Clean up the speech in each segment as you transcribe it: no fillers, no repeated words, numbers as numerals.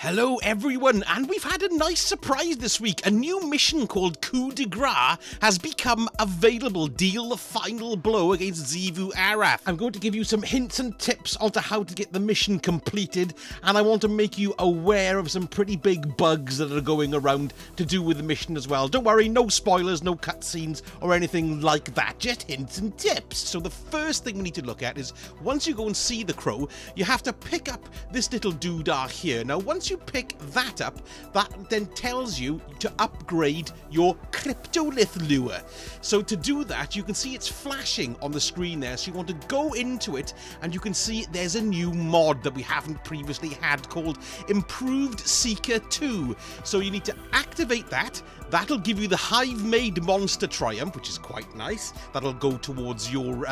Hello everyone, and we've had a nice surprise this week. A new mission called Coup De Grace has become available. Deal the final blow against Xivu Arath. I'm going to give you some hints and tips onto how to get the mission completed, and I want to make you aware of some pretty big bugs that are going around to do with the mission as well. Don't worry, no spoilers, no cutscenes or anything like that, just hints and tips. So the first thing we need to look at is, once you go and see the crow, you have to pick up this little doodah here. Now once you pick that up, that then tells you to upgrade your cryptolith lure. So to do that, you can see it's flashing on the screen there, so you want to go into it and you can see there's a new mod that we haven't previously had called Improved Seeker 2. So you need to activate that. That'll give you the Hive-made Monster Triumph, which is quite nice. That'll go towards your,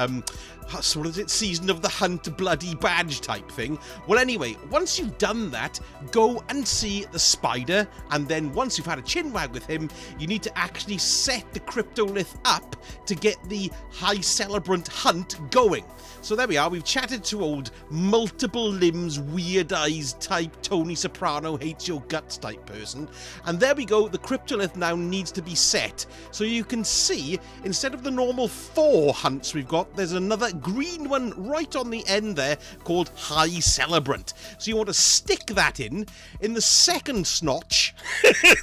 so what is it, Season of the Hunt bloody badge type thing. Well, anyway, once you've done that, go and see the spider, and then once you've had a chinwag with him, you need to actually set the cryptolith up to get the Wrathbourne Hunt going. So there we are, we've chatted to old multiple limbs, weird eyes type, Tony Soprano hates your guts type person. And there we go, the cryptolith now needs to be set. So you can see, instead of the normal 4 hunts we've got, there's another green one right on the end there called Celebrant. So you want to stick that in the second snotch.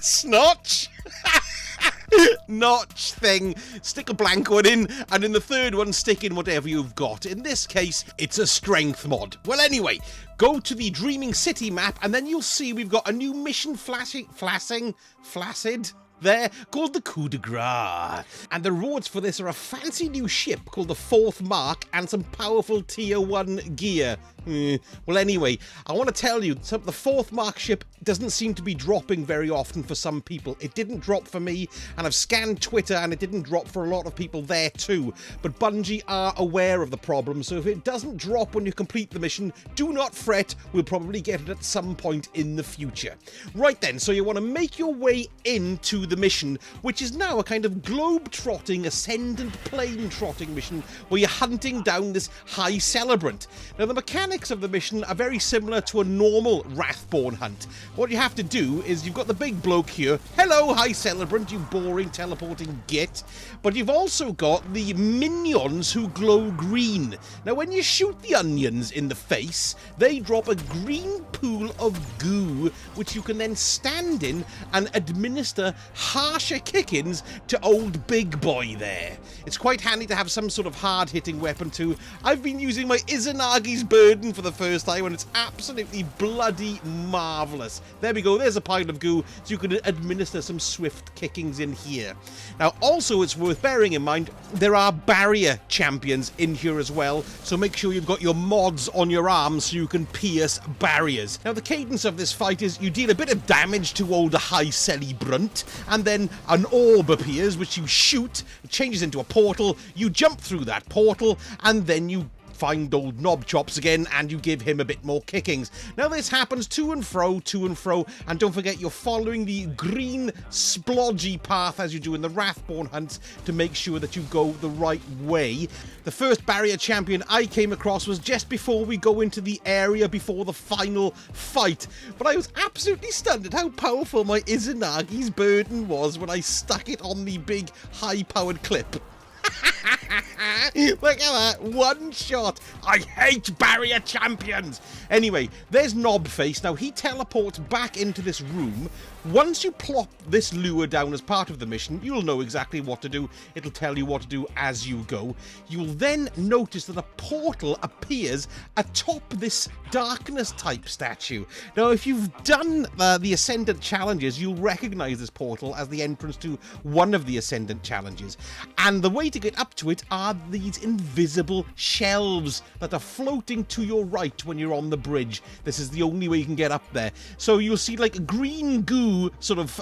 Snotch? Notch thing, stick a blank one in, and in the third one stick in whatever you've got. In this case, it's a strength mod. Well, anyway, go to the Dreaming City map and then you'll see we've got a new mission flaccid there called the Coup De Grace. And the rewards for this are a fancy new ship called the 4th Mark and some powerful tier 1 gear. Well, anyway, I want to tell you, the 4th Mark ship doesn't seem to be dropping very often for some people. It didn't drop for me, and I've scanned Twitter and it didn't drop for a lot of people there too. But Bungie are aware of the problem, so if it doesn't drop when you complete the mission, do not fret, we'll probably get it at some point in the future. Right then, so you want to make your way into the mission, which is now a kind of globe-trotting, ascendant plane-trotting mission where you're hunting down this Celebrant. Now the mechanics of the mission are very similar to a normal Wrathbourne Hunt. What you have to do is you've got the big bloke here, hello Celebrant, you boring teleporting git, but you've also got the minions who glow green. Now when you shoot the onions in the face, they drop a green pool of goo, which you can then stand in and administer harsher kickings to old big boy there. It's quite handy to have some sort of hard-hitting weapon too. I've been using my Izanagi's Burden for the first time and it's absolutely bloody marvellous. There we go, there's a pile of goo, so you can administer some swift kickings in here. Now also it's worth bearing in mind, there are barrier champions in here as well, so make sure you've got your mods on your arms so you can pierce barriers. Now the cadence of this fight is you deal a bit of damage to old Celebrant, and then an orb appears which you shoot, it changes into a portal, you jump through that portal, and then you find old Knob Chops again and you give him a bit more kickings. Now this happens to and fro, and don't forget you're following the green splodgy path as you do in the Wrathbourne Hunts to make sure that you go the right way. The first barrier champion I came across was just before we go into the area before the final fight, but I was absolutely stunned at how powerful my Izanagi's Burden was when I stuck it on the big high-powered clip. Look at that, one shot. I hate barrier champions. Anyway, there's Knobface. Now he teleports back into this room. Once you plop this lure down as part of the mission, you'll know exactly what to do. It'll tell you what to do as you go. You'll then notice that a portal appears atop this darkness type statue. Now if you've done the Ascendant challenges, you'll recognize this portal as the entrance to one of the Ascendant challenges. And the way to get up to it are these invisible shelves that are floating to your right when you're on the bridge. This is the only way you can get up there. So you'll see like green goo sort of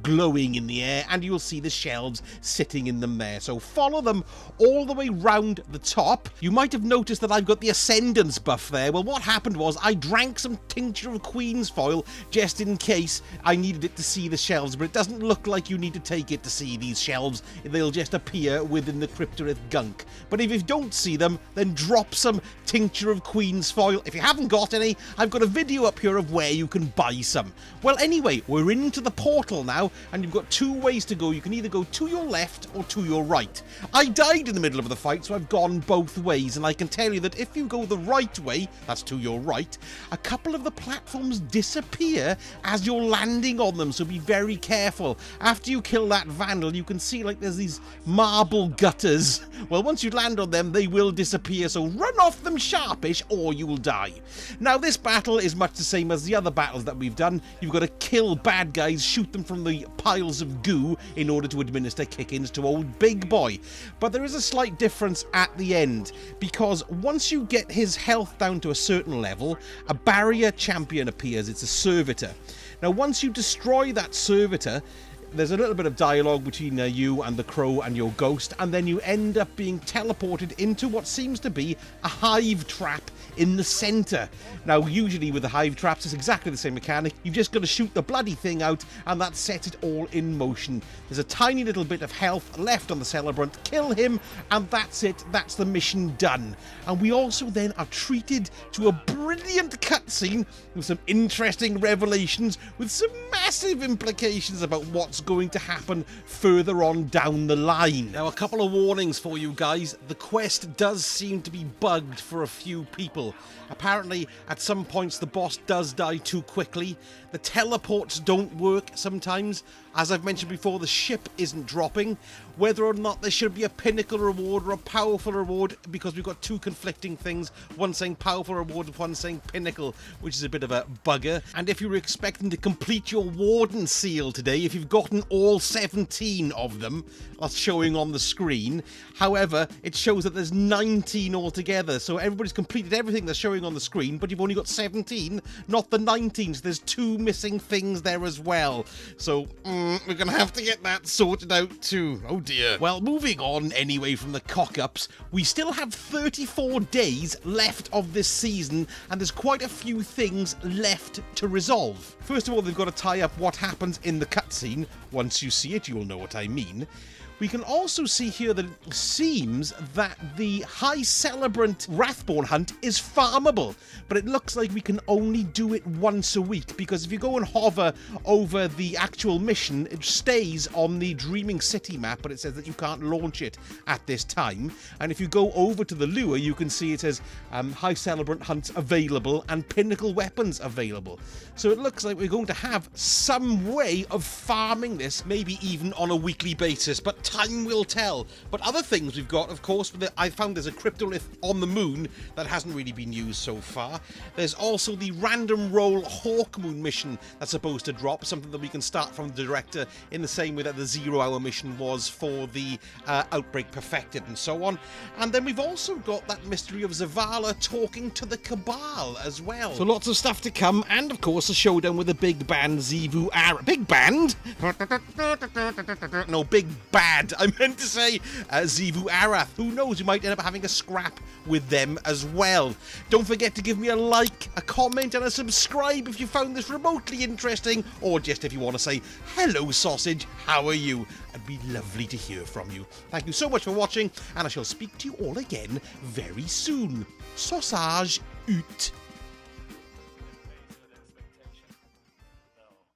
glowing in the air, and you'll see the shelves sitting in them there. So follow them all the way round the top. You might have noticed that I've got the Ascendance buff there. Well, what happened was I drank some tincture of Queen's Foil just in case I needed it to see the shelves, but it doesn't look like you need to take it to see these shelves. They'll just appear within the Cryptorith gunk. But if you don't see them, then drop some Tincture of Queen's Foil. If you haven't got any, I've got a video up here of where you can buy some. Well, anyway, we're into the portal now, and you've got two ways to go. You can either go to your left or to your right. I died in the middle of the fight, so I've gone both ways, and I can tell you that if you go the right way, that's to your right, a couple of the platforms disappear as you're landing on them, so be very careful. After you kill that vandal, you can see like there's these marble gutters. Well, once you land on them, they will disappear, so run off them sharpish or you'll die. Now, this battle is much the same as the other battles that we've done. You've got to kill bad guys, shoot them from the piles of goo in order to administer kick-ins to old Big Boy. But there is a slight difference at the end, because once you get his health down to a certain level, a barrier champion appears. It's a servitor. Now, once you destroy that servitor, there's a little bit of dialogue between you and the crow and your ghost, and then you end up being teleported into what seems to be a hive trap in the center. Now, usually with the hive traps, it's exactly the same mechanic. You've just got to shoot the bloody thing out, and that sets it all in motion. There's a tiny little bit of health left on the celebrant. Kill him, and that's it. That's the mission done. And we also then are treated to a brilliant cutscene with some interesting revelations, with some massive implications about what's going to happen further on down the line. Now, a couple of warnings for you guys. The quest does seem to be bugged for a few people. Apparently, at some points, the boss does die too quickly. The teleports don't work sometimes. As I've mentioned before, the ship isn't dropping. Whether or not there should be a pinnacle reward or a powerful reward, because we've got two conflicting things, one saying powerful reward, one saying pinnacle, which is a bit of a bugger. And if you were expecting to complete your warden seal today, if you've gotten all 17 of them, that's showing on the screen. However, it shows that there's 19 altogether, so everybody's completed everything that's showing on the screen, but you've only got 17, not the 19, so there's two missing things there as well. So, we're gonna have to get that sorted out too. Oh dear. Well, moving on anyway from the cock-ups, we still have 34 days left of this season, and there's quite a few things left to resolve. First of all, they've got to tie up what happens in the cutscene. Once you see it, you'll know what I mean. We can also see here that it seems that the high celebrant Wrathbourne Hunt is farmable, but it looks like we can only do it once a week, because if you go and hover over the actual mission, it stays on the Dreaming City map, but it says that you can't launch it at this time. And if you go over to the lure, you can see it says high celebrant hunts available and pinnacle weapons available. So it looks like we're going to have some way of farming this, maybe even on a weekly basis, but time will tell. But other things we've got, of course, I found there's a cryptolith on the moon that hasn't really been used so far. There's also the random roll Hawkmoon mission that's supposed to drop, something that we can start from the director in the same way that the 0 hour mission was for the Outbreak Perfected and so on. And then we've also got that mystery of Zavala talking to the Cabal as well. So lots of stuff to come, and of course a showdown with the big band Xivu Arath. Big band? No, big bad. I meant to say Xivu Arath. Who knows, you might end up having a scrap with them as well. Don't forget to give me a like, a comment and a subscribe if you found this remotely interesting, or just if you want to say, hello sausage, how are you? It'd be lovely to hear from you. Thank you so much for watching, and I shall speak to you all again very soon. Sausage ut.